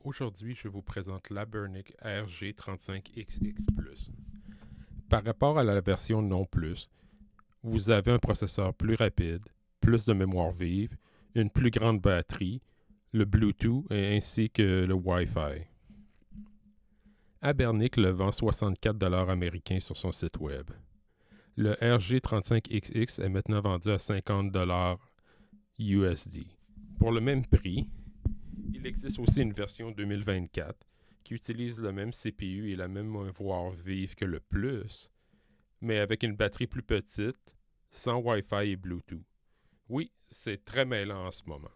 Aujourd'hui, je vous présente l'Abernic RG35XX+. Par rapport à la version non plus, vous avez un processeur plus rapide, plus de mémoire vive, une plus grande batterie, le Bluetooth ainsi que le Wi-Fi. Abernic le vend 64$ américains sur son site web. Le RG35XX est maintenant vendu à 50$ USD. Pour le même prix, il existe aussi une version 2024 qui utilise le même CPU et la même mémoire vive que le Plus, mais avec une batterie plus petite, sans Wi-Fi et Bluetooth. Oui, c'est très mêlant en ce moment.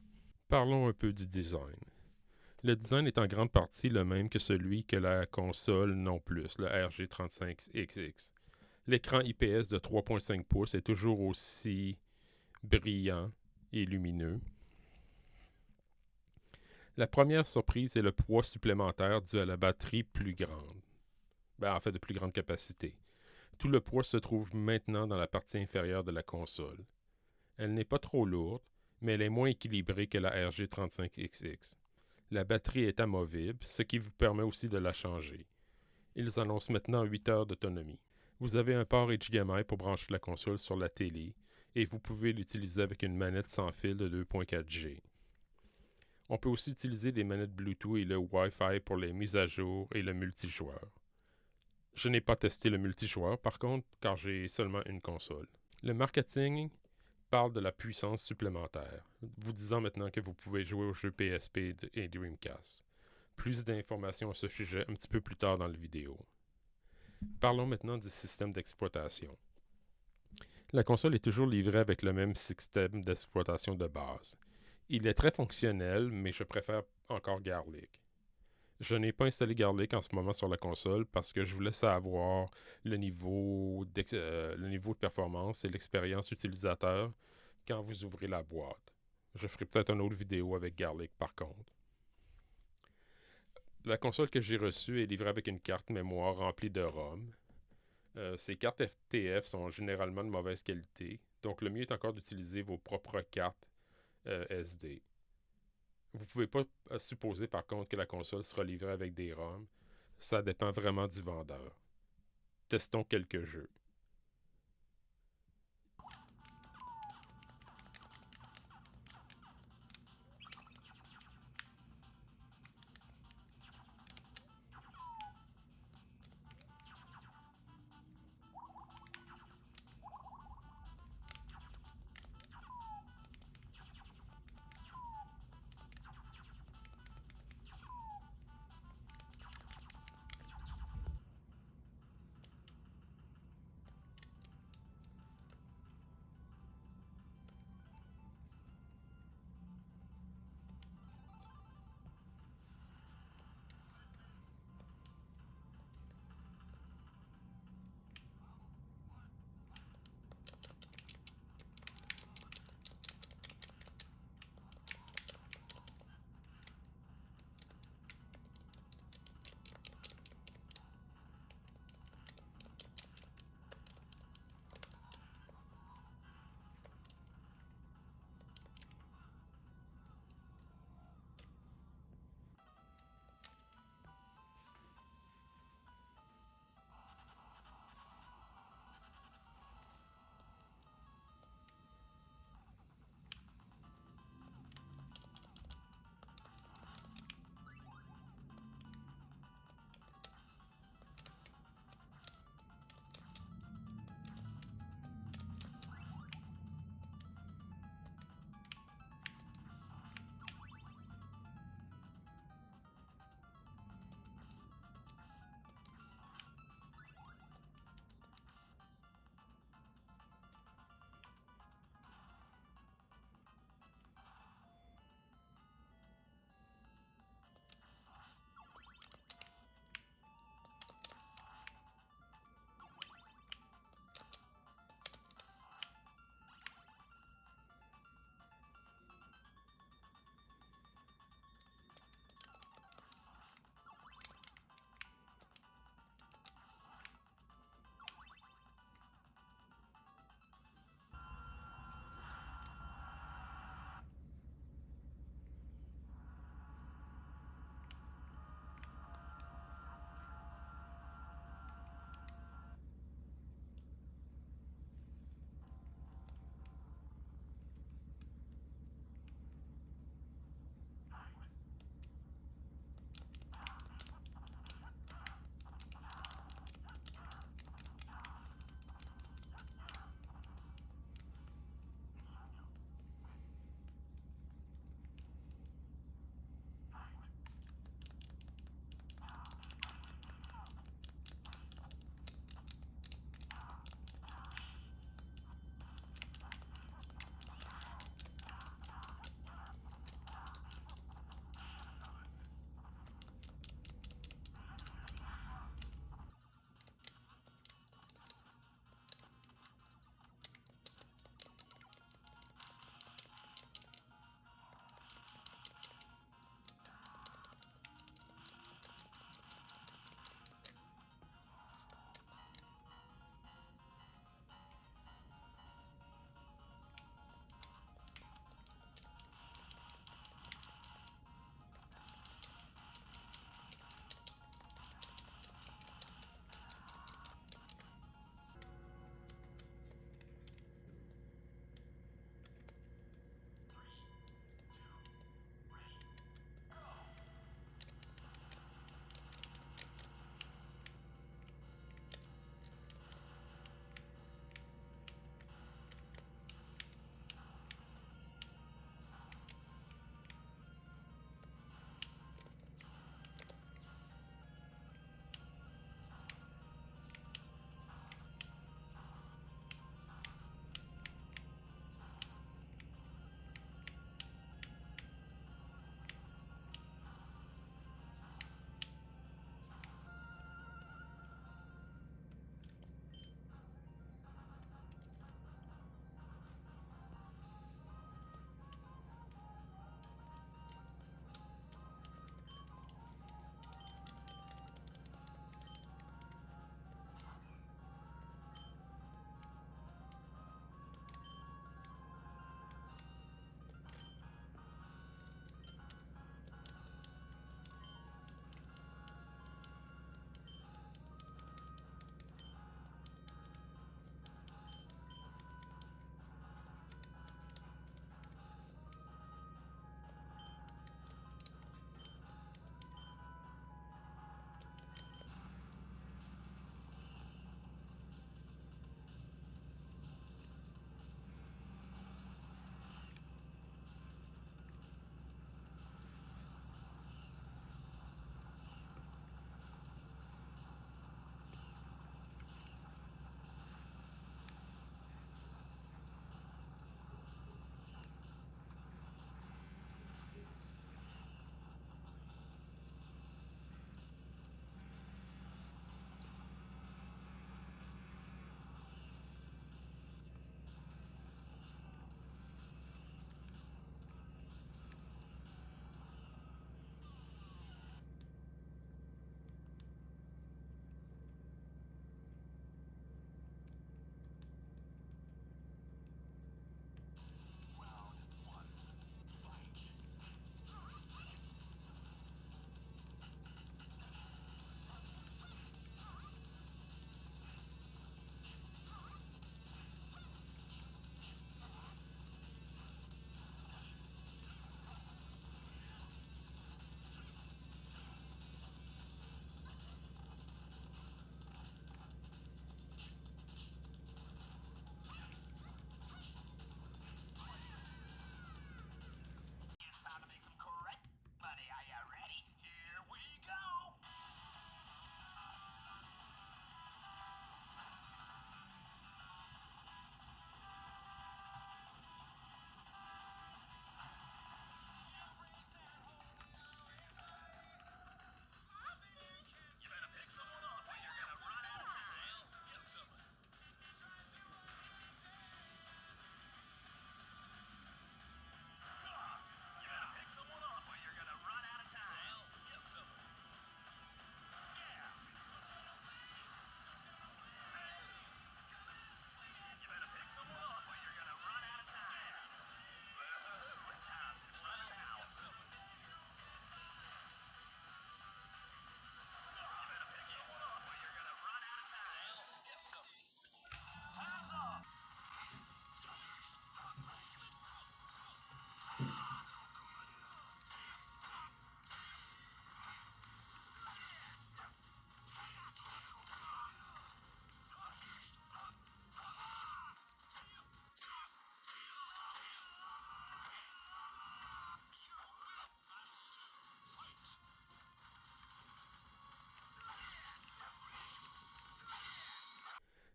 Parlons un peu du design. Le design est en grande partie le même que celui que la console non plus, le RG35XX. L'écran IPS de 3.5 pouces est toujours aussi brillant et lumineux. La première surprise est le poids supplémentaire dû à la batterie plus grande. En fait, de plus grande capacité. Tout le poids se trouve maintenant dans la partie inférieure de la console. Elle n'est pas trop lourde, mais elle est moins équilibrée que la RG35XX. La batterie est amovible, ce qui vous permet aussi de la changer. Ils annoncent maintenant 8 heures d'autonomie. Vous avez un port HDMI pour brancher la console sur la télé, et vous pouvez l'utiliser avec une manette sans fil de 2.4G. On peut aussi utiliser les manettes Bluetooth et le Wi-Fi pour les mises à jour et le multijoueur. Je n'ai pas testé le multijoueur par contre, car j'ai seulement une console. Le marketing parle de la puissance supplémentaire, vous disant maintenant que vous pouvez jouer aux jeux PSP et Dreamcast. Plus d'informations à ce sujet un petit peu plus tard dans la vidéo. Parlons maintenant du système d'exploitation. La console est toujours livrée avec le même système d'exploitation de base. Il est très fonctionnel, mais je préfère encore Garlic. Je n'ai pas installé Garlic en ce moment sur la console parce que je voulais savoir le niveau de performance et l'expérience utilisateur quand vous ouvrez la boîte. Je ferai peut-être une autre vidéo avec Garlic par contre. La console que j'ai reçue est livrée avec une carte mémoire remplie de ROM. Ces cartes FTF sont généralement de mauvaise qualité, donc le mieux est encore d'utiliser vos propres cartes SD. Vous ne pouvez pas supposer par contre que la console sera livrée avec des ROM. Ça dépend vraiment du vendeur. Testons quelques jeux.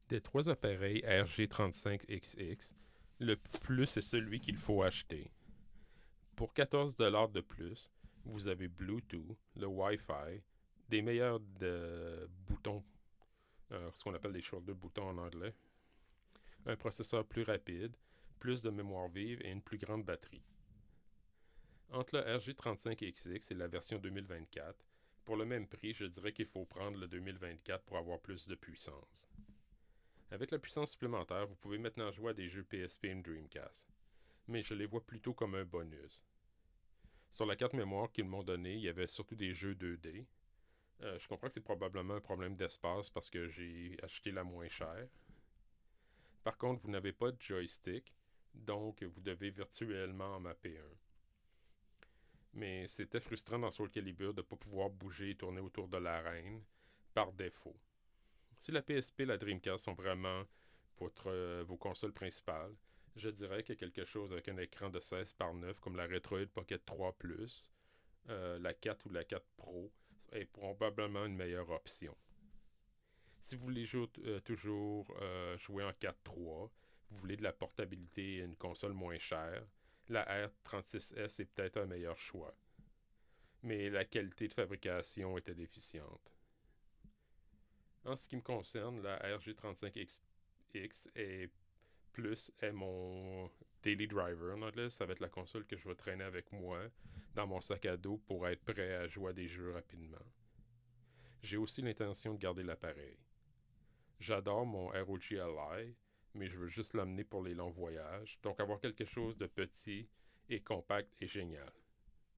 Des trois appareils RG35XX, le plus est celui qu'il faut acheter. Pour 14$ de plus, vous avez Bluetooth, le Wi-Fi, des meilleurs boutons, ce qu'on appelle des shoulder boutons en anglais, un processeur plus rapide, plus de mémoire vive et une plus grande batterie. Entre le RG35XX et la version 2024, pour le même prix, je dirais qu'il faut prendre le 2024 pour avoir plus de puissance. Avec la puissance supplémentaire, vous pouvez maintenant jouer à des jeux PSP et Dreamcast, mais je les vois plutôt comme un bonus. Sur la carte mémoire qu'ils m'ont donnée, il y avait surtout des jeux 2D. Je comprends que c'est probablement un problème d'espace parce que j'ai acheté la moins chère. Par contre, vous n'avez pas de joystick, donc vous devez virtuellement en mapper un. Mais c'était frustrant dans Soul Calibur de ne pas pouvoir bouger et tourner autour de l'arène par défaut. Si la PSP et la Dreamcast sont vraiment vos consoles principales, je dirais que quelque chose avec un écran de 16 par 9 comme la Retroid Pocket 3 Plus, la 4 ou la 4 Pro est probablement une meilleure option. Si vous voulez toujours jouer en 4.3, vous voulez de la portabilité et une console moins chère, la R36S est peut-être un meilleur choix. Mais la qualité de fabrication était déficiente. En ce qui me concerne, la RG35X est mon daily driver. En anglais, ça va être la console que je vais traîner avec moi dans mon sac à dos pour être prêt à jouer à des jeux rapidement. J'ai aussi l'intention de garder l'appareil. J'adore mon ROG Ally, mais je veux juste l'amener pour les longs voyages, donc avoir quelque chose de petit et compact est génial.